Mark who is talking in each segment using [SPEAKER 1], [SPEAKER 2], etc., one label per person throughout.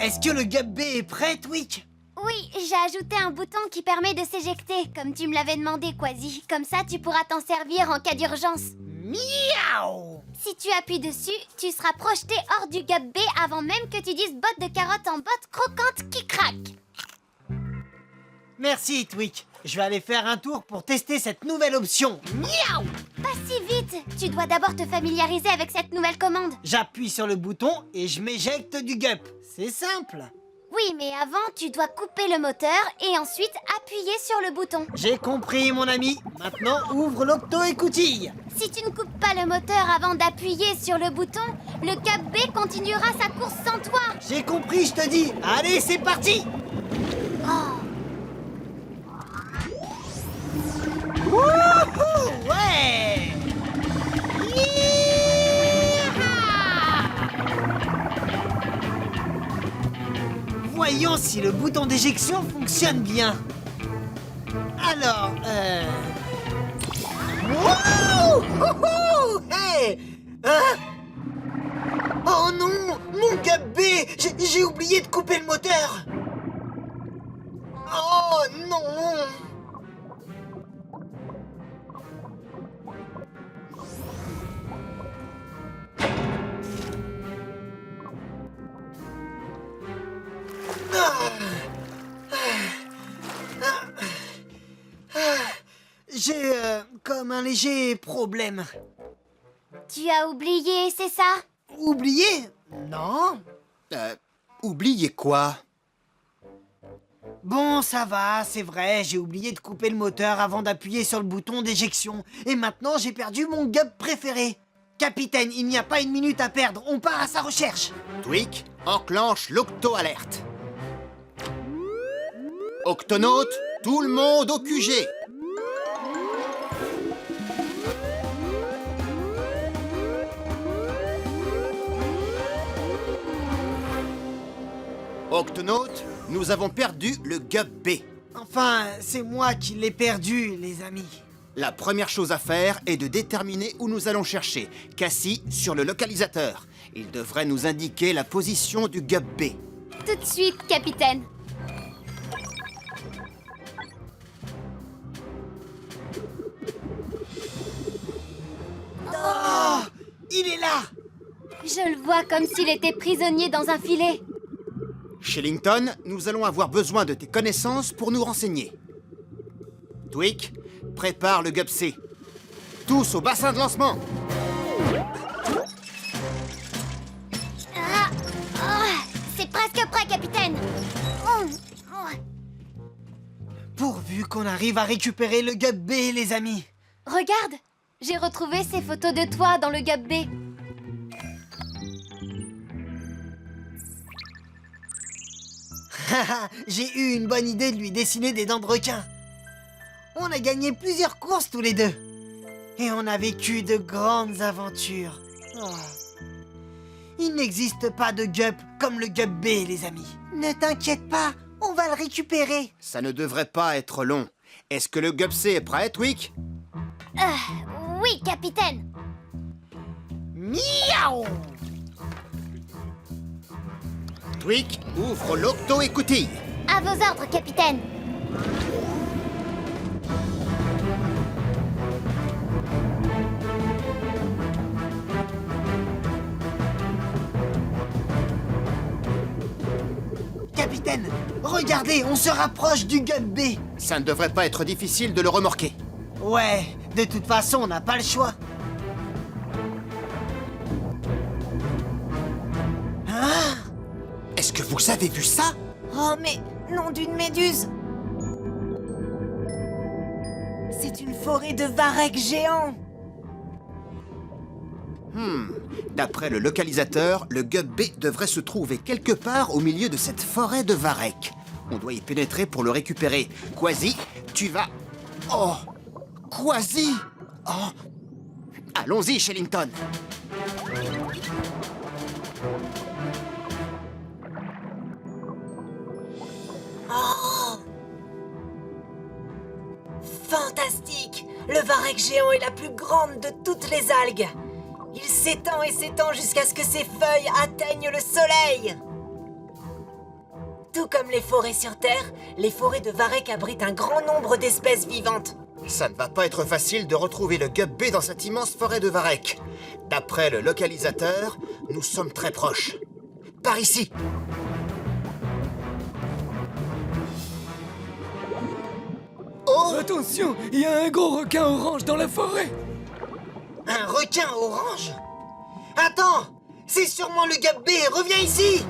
[SPEAKER 1] Est-ce que le Gup B est prêt, Twig?
[SPEAKER 2] Oui, j'ai ajouté un bouton qui permet de s'éjecter, comme tu me l'avais demandé, Quasi. Comme ça, tu pourras t'en servir en cas d'urgence.
[SPEAKER 1] Miaou!
[SPEAKER 2] Si tu appuies dessus, tu seras projeté hors du Gup B avant même que tu dises botte de carotte en botte croquante qui craque.
[SPEAKER 1] Merci, Twig. Je vais aller faire un tour pour tester cette nouvelle option. Miaou!
[SPEAKER 2] Pas si vite. Tu dois d'abord te familiariser avec cette nouvelle commande.
[SPEAKER 1] J'appuie sur le bouton et je m'éjecte du Gup. C'est simple.
[SPEAKER 2] Oui, mais avant, tu dois couper le moteur et ensuite appuyer sur le bouton.
[SPEAKER 1] J'ai compris, mon ami. Maintenant, ouvre l'octo-écoutille.
[SPEAKER 2] Si tu ne coupes pas le moteur avant d'appuyer sur le bouton, le Gup B continuera sa course sans toi.
[SPEAKER 1] J'ai compris, je te dis. Allez, c'est parti.
[SPEAKER 2] Oh.
[SPEAKER 1] Wouhou! Ouais! Voyons si le bouton d'éjection fonctionne bien. Alors, Wow! Wouhou! Hey! Hein? Oh non! Mon Gup B! J'ai oublié de couper le moteur! Oh non! J'ai comme un léger problème.
[SPEAKER 2] Tu as oublié, c'est ça?
[SPEAKER 1] Oublié? Non.
[SPEAKER 3] Oubliez quoi?
[SPEAKER 1] Bon, ça va, c'est vrai, j'ai oublié de couper le moteur avant d'appuyer sur le bouton d'éjection. Et maintenant, j'ai perdu mon Gup préféré. Capitaine, il n'y a pas une minute à perdre, on part à sa recherche.
[SPEAKER 3] Twig, enclenche l'octo-alerte. Octonautes, tout le monde au QG. Octonautes, nous avons perdu le Gup B.
[SPEAKER 1] Enfin, c'est moi qui l'ai perdu, les amis.
[SPEAKER 3] La première chose à faire est de déterminer où nous allons chercher. Cassie, sur le localisateur. Il devrait nous indiquer la position du Gup B.
[SPEAKER 2] Tout de suite, capitaine.
[SPEAKER 1] Oh, il est là!
[SPEAKER 2] Je le vois comme s'il était prisonnier dans un filet.
[SPEAKER 3] Shellington, nous allons avoir besoin de tes connaissances pour nous renseigner. Twig, prépare le Gup C. Tous au bassin de lancement.
[SPEAKER 2] Ah, oh, c'est presque prêt, capitaine. Oh, oh.
[SPEAKER 1] Pourvu qu'on arrive à récupérer le Gup B, les amis.
[SPEAKER 2] Regarde, j'ai retrouvé ces photos de toi dans le Gup B.
[SPEAKER 1] J'ai eu une bonne idée de lui dessiner des dents de requin. On a gagné plusieurs courses tous les deux. Et on a vécu de grandes aventures. Oh. Il n'existe pas de Gup comme le Gup B, les amis. Ne t'inquiète pas, on va le récupérer.
[SPEAKER 3] Ça ne devrait pas être long. Est-ce que le Gup C est prêt, Twig?
[SPEAKER 2] Oui, capitaine.
[SPEAKER 1] Miaou!
[SPEAKER 3] Twig, ouvre l'octo-écoutille.
[SPEAKER 2] À vos ordres, capitaine.
[SPEAKER 1] Capitaine, regardez, on se rapproche du Gup B.
[SPEAKER 3] Ça ne devrait pas être difficile de le remorquer.
[SPEAKER 1] Ouais, de toute façon, on n'a pas le choix. Hein?
[SPEAKER 3] Est-ce que vous avez vu ça?
[SPEAKER 4] Oh, mais nom d'une méduse! C'est une forêt de varechs géants!
[SPEAKER 3] D'après le localisateur, le Gup B devrait se trouver quelque part au milieu de cette forêt de varechs. On doit y pénétrer pour le récupérer. Quasi, tu vas... Oh! Quasi! Oh! Allons-y, Shellington!
[SPEAKER 4] Oh! Fantastique! Le varech géant est la plus grande de toutes les algues! Il s'étend et s'étend jusqu'à ce que ses feuilles atteignent le soleil! Tout comme les forêts sur Terre, les forêts de Varek abritent un grand nombre d'espèces vivantes.
[SPEAKER 3] Ça ne va pas être facile de retrouver le Gup B dans cette immense forêt de Varek. D'après le localisateur, nous sommes très proches. Par ici. Oh!
[SPEAKER 5] Attention, il y a un gros requin orange dans la forêt.
[SPEAKER 1] Un requin orange? Attends! C'est sûrement le Gup B! Reviens ici!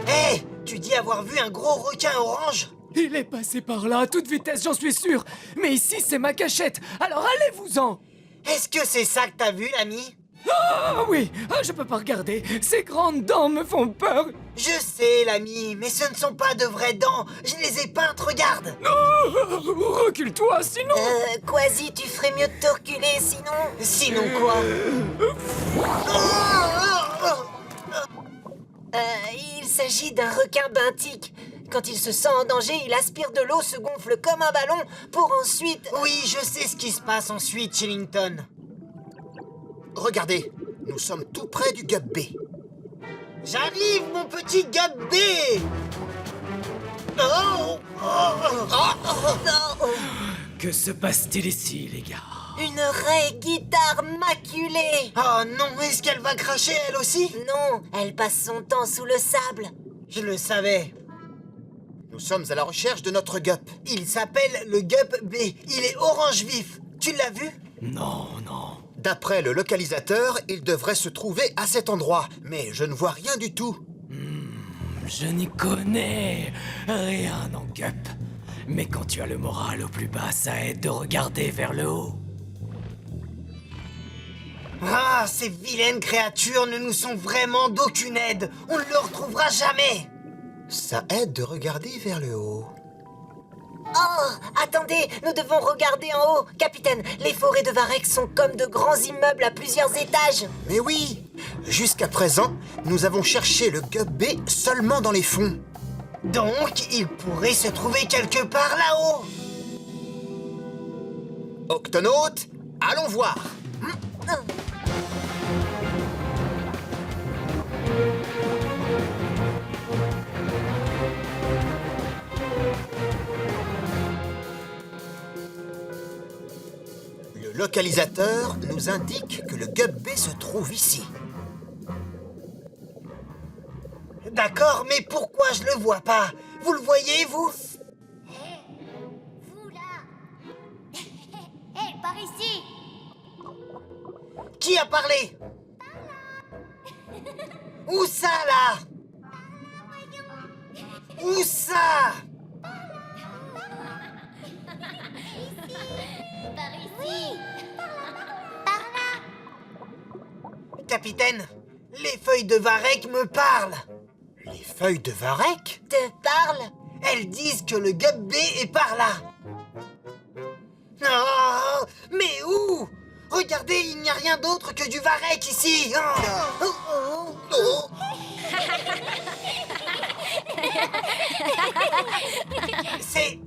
[SPEAKER 1] Hé! Tu dis avoir vu un gros requin orange?
[SPEAKER 5] Il est passé par là à toute vitesse, j'en suis sûr. Mais ici, c'est ma cachette, alors allez-vous-en.
[SPEAKER 1] Est-ce que c'est ça que t'as vu, l'ami?
[SPEAKER 5] Ah oui, je peux pas regarder. Ces grandes dents me font peur.
[SPEAKER 1] Je sais, l'ami, mais ce ne sont pas de vraies dents. Je les ai peintes, regarde!
[SPEAKER 5] Recule-toi, sinon...
[SPEAKER 4] Quasi, tu ferais mieux de te reculer, sinon...
[SPEAKER 1] Sinon quoi?
[SPEAKER 4] Il s'agit d'un requin benthique. Quand il se sent en danger, il aspire de l'eau, se gonfle comme un ballon, pour ensuite...
[SPEAKER 1] Oui, je sais ce qui se passe ensuite, Shillington.
[SPEAKER 3] Regardez, nous sommes tout près du Gup B.
[SPEAKER 1] J'arrive, mon petit Gup B! Oh!
[SPEAKER 5] Que se passe-t-il ici, les gars?
[SPEAKER 4] Une raie guitare maculée.
[SPEAKER 1] Oh non, est-ce qu'elle va cracher elle aussi?
[SPEAKER 4] Non, elle passe son temps sous le sable.
[SPEAKER 1] Je le savais.
[SPEAKER 3] Nous sommes à la recherche de notre Gup.
[SPEAKER 1] Il s'appelle le Gup B. Il est orange vif. Tu l'as vu?
[SPEAKER 5] Non, non.
[SPEAKER 3] D'après le localisateur, il devrait se trouver à cet endroit, mais je ne vois rien du tout.
[SPEAKER 5] Je n'y connais rien en Gup. Mais quand tu as le moral au plus bas, ça aide de regarder vers le haut.
[SPEAKER 1] Ah, ces vilaines créatures ne nous sont vraiment d'aucune aide. On ne le retrouvera jamais.
[SPEAKER 3] Ça aide de regarder vers le haut.
[SPEAKER 4] Oh, attendez, nous devons regarder en haut. Capitaine, les forêts de Varek sont comme de grands immeubles à plusieurs étages.
[SPEAKER 3] Mais oui! Jusqu'à présent, nous avons cherché le Gup B seulement dans les fonds.
[SPEAKER 1] Donc, il pourrait se trouver quelque part là-haut.
[SPEAKER 3] Octonautes, allons voir! Le localisateur nous indique que le Gup B se trouve ici.
[SPEAKER 1] D'accord, mais pourquoi je le vois pas? Vous le voyez, vous?
[SPEAKER 2] Vous là. Hé, par ici.
[SPEAKER 1] Qui a parlé? Où ça, là? Où ça?
[SPEAKER 2] Par ici. Par là.
[SPEAKER 1] Capitaine, les feuilles de Varek me parlent.
[SPEAKER 3] Les feuilles de Varek?
[SPEAKER 4] Te parle?
[SPEAKER 1] Elles disent que le Gup B est par là. Oh, mais où? Regardez, il n'y a rien d'autre que du Varek ici. C'est...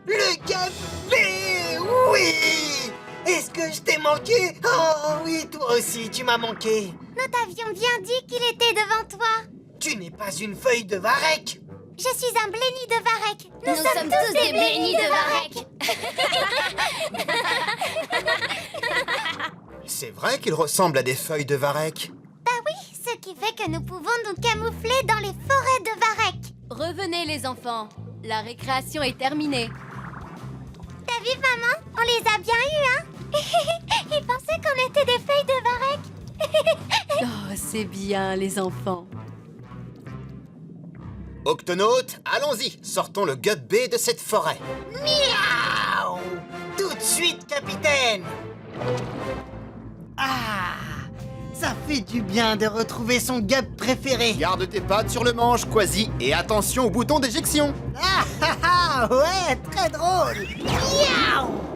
[SPEAKER 1] Le Gup B, oui! Est-ce que je t'ai manqué? Oh oui, toi aussi, tu m'as manqué.
[SPEAKER 2] Nous t'avions bien dit qu'il était devant toi.
[SPEAKER 1] Tu n'es pas une feuille de Varek.
[SPEAKER 2] Je suis un bléni de Varek. Nous sommes tous des blénis de Varek.
[SPEAKER 3] C'est vrai qu'il ressemble à des feuilles de Varek.
[SPEAKER 2] Bah oui, ce qui fait que nous pouvons nous camoufler dans les forêts de Varek.
[SPEAKER 6] Revenez les enfants, la récréation est terminée.
[SPEAKER 2] T'as vu, maman? On les a bien eus, hein? Ils pensaient qu'on était des feuilles de Varek.
[SPEAKER 6] Oh, c'est bien les enfants.
[SPEAKER 3] Octonautes, allons-y, sortons le Gup B de cette forêt.
[SPEAKER 1] Miaou! Tout de suite, capitaine. Ah, ça fait du bien de retrouver son Gup préféré.
[SPEAKER 3] Garde tes pattes sur le manche, Quasi, et attention au bouton d'éjection.
[SPEAKER 1] Ah, ah, ah, ouais, très drôle. Miaou!